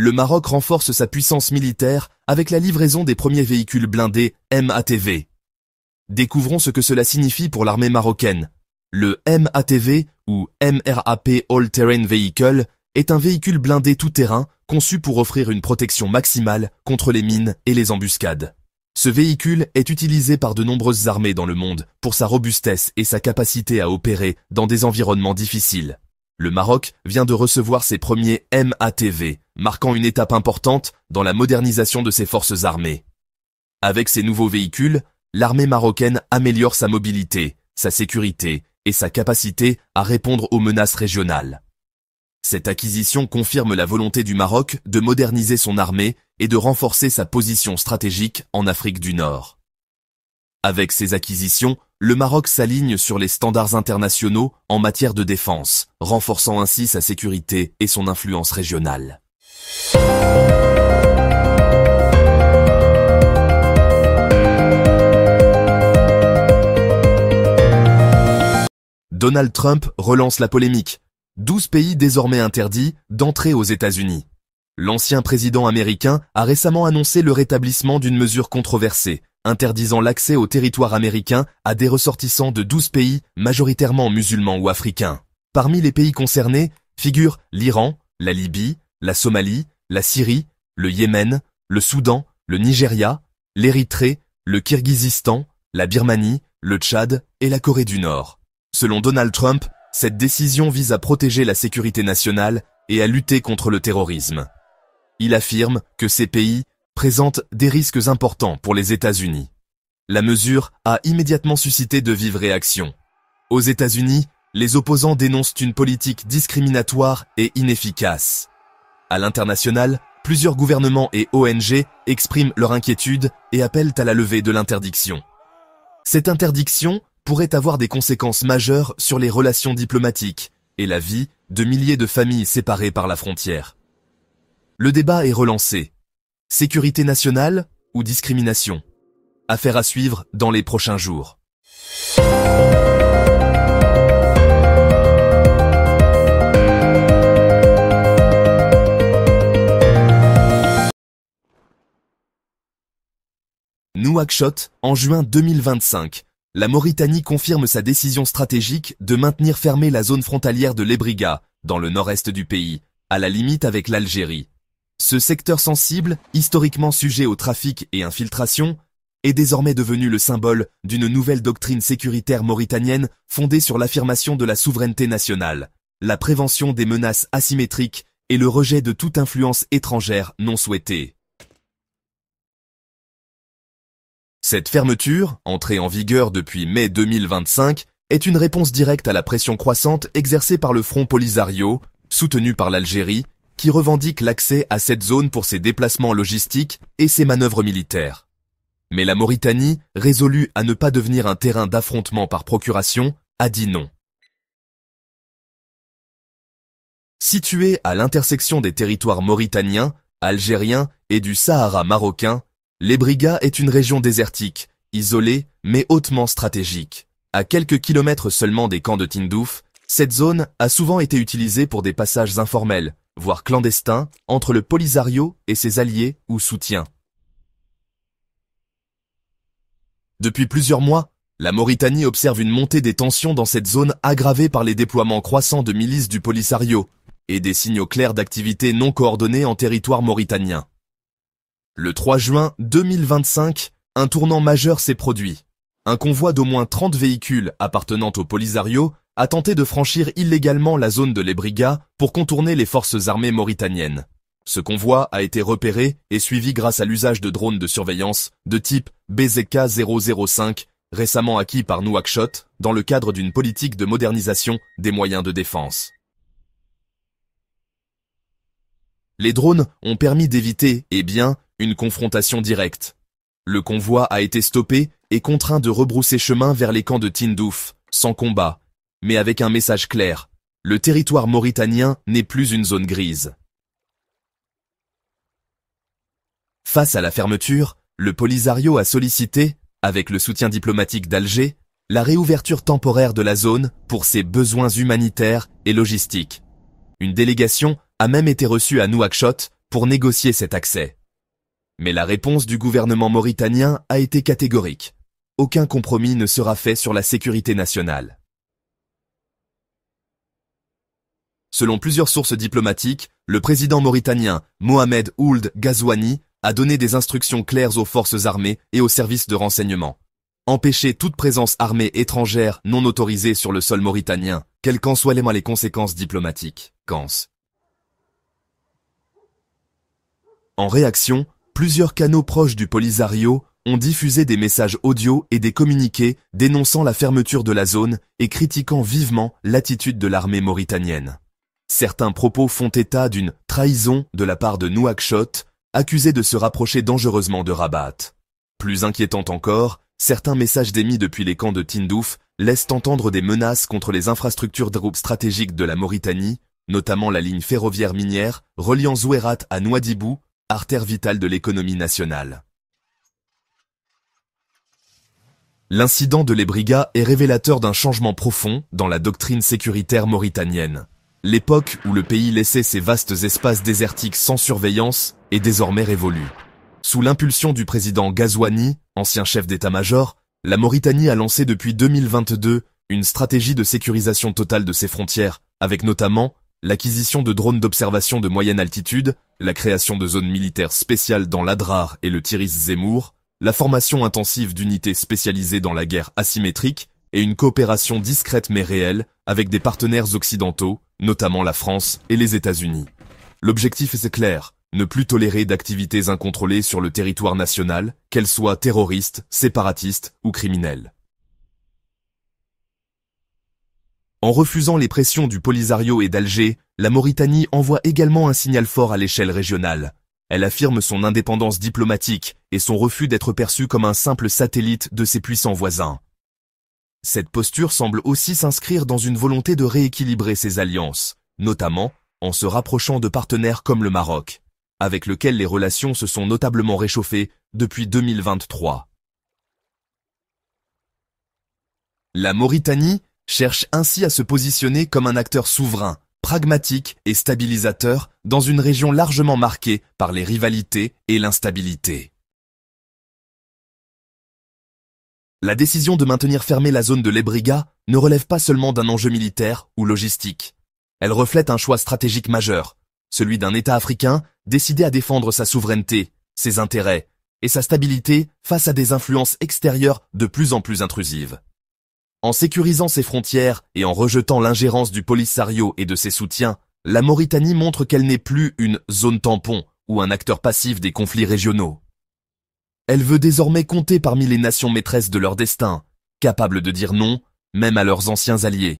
le Maroc renforce sa puissance militaire avec la livraison des premiers véhicules blindés MATV. Découvrons ce que cela signifie pour l'armée marocaine. Le MATV, ou MRAP All Terrain Vehicle, est un véhicule blindé tout-terrain conçu pour offrir une protection maximale contre les mines et les embuscades. Ce véhicule est utilisé par de nombreuses armées dans le monde pour sa robustesse et sa capacité à opérer dans des environnements difficiles. Le Maroc vient de recevoir ses premiers MATV, marquant une étape importante dans la modernisation de ses forces armées. Avec ces nouveaux véhicules, l'armée marocaine améliore sa mobilité, sa sécurité et sa capacité à répondre aux menaces régionales. Cette acquisition confirme la volonté du Maroc de moderniser son armée et de renforcer sa position stratégique en Afrique du Nord. Avec ces acquisitions, le Maroc s'aligne sur les standards internationaux en matière de défense, renforçant ainsi sa sécurité et son influence régionale. Donald Trump relance la polémique. 12 pays désormais interdits d'entrer aux États-Unis. L'ancien président américain a récemment annoncé le rétablissement d'une mesure controversée, interdisant l'accès au territoire américain à des ressortissants de 12 pays majoritairement musulmans ou africains. Parmi les pays concernés figurent l'Iran, la Libye, la Somalie, la Syrie, le Yémen, le Soudan, le Nigeria, l'Érythrée, le Kirghizistan, la Birmanie, le Tchad et la Corée du Nord. Selon Donald Trump, cette décision vise à protéger la sécurité nationale et à lutter contre le terrorisme. Il affirme que ces pays présentent des risques importants pour les États-Unis. La mesure a immédiatement suscité de vives réactions. Aux États-Unis, les opposants dénoncent une politique discriminatoire et inefficace. À l'international, plusieurs gouvernements et ONG expriment leur inquiétude et appellent à la levée de l'interdiction. Cette interdiction pourrait avoir des conséquences majeures sur les relations diplomatiques et la vie de milliers de familles séparées par la frontière. Le débat est relancé. Sécurité nationale ou discrimination? Affaire à suivre dans les prochains jours. Nouakchott, en juin 2025. La Mauritanie confirme sa décision stratégique de maintenir fermée la zone frontalière de l'Ebriga, dans le nord-est du pays, à la limite avec l'Algérie. Ce secteur sensible, historiquement sujet au trafic et infiltration, est désormais devenu le symbole d'une nouvelle doctrine sécuritaire mauritanienne fondée sur l'affirmation de la souveraineté nationale, la prévention des menaces asymétriques et le rejet de toute influence étrangère non souhaitée. Cette fermeture, entrée en vigueur depuis mai 2025, est une réponse directe à la pression croissante exercée par le Front Polisario, soutenu par l'Algérie, qui revendique l'accès à cette zone pour ses déplacements logistiques et ses manœuvres militaires. Mais la Mauritanie, résolue à ne pas devenir un terrain d'affrontement par procuration, a dit non. Située à l'intersection des territoires mauritaniens, algériens et du Sahara marocain, l'Ebriga est une région désertique, isolée mais hautement stratégique. À quelques kilomètres seulement des camps de Tindouf, cette zone a souvent été utilisée pour des passages informels, voire clandestins, entre le Polisario et ses alliés ou soutiens. Depuis plusieurs mois, la Mauritanie observe une montée des tensions dans cette zone aggravée par les déploiements croissants de milices du Polisario et des signaux clairs d'activité non coordonnée en territoire mauritanien. Le 3 juin 2025, un tournant majeur s'est produit. Un convoi d'au moins 30 véhicules appartenant au Polisario a tenté de franchir illégalement la zone de l'Ebriga pour contourner les forces armées mauritaniennes. Ce convoi a été repéré et suivi grâce à l'usage de drones de surveillance de type BZK-005, récemment acquis par Nouakchott, dans le cadre d'une politique de modernisation des moyens de défense. Les drones ont permis d'éviter, une confrontation directe. Le convoi a été stoppé et contraint de rebrousser chemin vers les camps de Tindouf, sans combat, mais avec un message clair. Le territoire mauritanien n'est plus une zone grise. Face à la fermeture, le Polisario a sollicité, avec le soutien diplomatique d'Alger, la réouverture temporaire de la zone pour ses besoins humanitaires et logistiques. Une délégation a même été reçue à Nouakchott pour négocier cet accès. Mais la réponse du gouvernement mauritanien a été catégorique. Aucun compromis ne sera fait sur la sécurité nationale. Selon plusieurs sources diplomatiques, le président mauritanien Mohamed Ould Ghazouani a donné des instructions claires aux forces armées et aux services de renseignement. Empêcher toute présence armée étrangère non autorisée sur le sol mauritanien, quelles qu'en soient les conséquences diplomatiques. En réaction, plusieurs canaux proches du Polisario ont diffusé des messages audio et des communiqués dénonçant la fermeture de la zone et critiquant vivement l'attitude de l'armée mauritanienne. Certains propos font état d'une trahison de la part de Nouakchott, accusé de se rapprocher dangereusement de Rabat. Plus inquiétant encore, certains messages émis depuis les camps de Tindouf laissent entendre des menaces contre les infrastructures de groupes stratégiques de la Mauritanie, notamment la ligne ferroviaire minière reliant Zouérat à Nouadhibou, artère vitale de l'économie nationale. L'incident de l'Ebriga est révélateur d'un changement profond dans la doctrine sécuritaire mauritanienne. L'époque où le pays laissait ses vastes espaces désertiques sans surveillance est désormais révolue. Sous l'impulsion du président Ghazouani, ancien chef d'état-major, la Mauritanie a lancé depuis 2022 une stratégie de sécurisation totale de ses frontières, avec notamment l'acquisition de drones d'observation de moyenne altitude, la création de zones militaires spéciales dans l'Adrar et le Tiris Zemmour, la formation intensive d'unités spécialisées dans la guerre asymétrique et une coopération discrète mais réelle avec des partenaires occidentaux, notamment la France et les États-Unis. L'objectif est clair, ne plus tolérer d'activités incontrôlées sur le territoire national, qu'elles soient terroristes, séparatistes ou criminelles. En refusant les pressions du Polisario et d'Alger, la Mauritanie envoie également un signal fort à l'échelle régionale. Elle affirme son indépendance diplomatique et son refus d'être perçue comme un simple satellite de ses puissants voisins. Cette posture semble aussi s'inscrire dans une volonté de rééquilibrer ses alliances, notamment en se rapprochant de partenaires comme le Maroc, avec lequel les relations se sont notablement réchauffées depuis 2023. La Mauritanie cherche ainsi à se positionner comme un acteur souverain, pragmatique et stabilisateur dans une région largement marquée par les rivalités et l'instabilité. La décision de maintenir fermée la zone de l'Ebriga ne relève pas seulement d'un enjeu militaire ou logistique. Elle reflète un choix stratégique majeur, celui d'un État africain décidé à défendre sa souveraineté, ses intérêts et sa stabilité face à des influences extérieures de plus en plus intrusives. En sécurisant ses frontières et en rejetant l'ingérence du Polisario et de ses soutiens, la Mauritanie montre qu'elle n'est plus une zone tampon ou un acteur passif des conflits régionaux. Elle veut désormais compter parmi les nations maîtresses de leur destin, capables de dire non, même à leurs anciens alliés.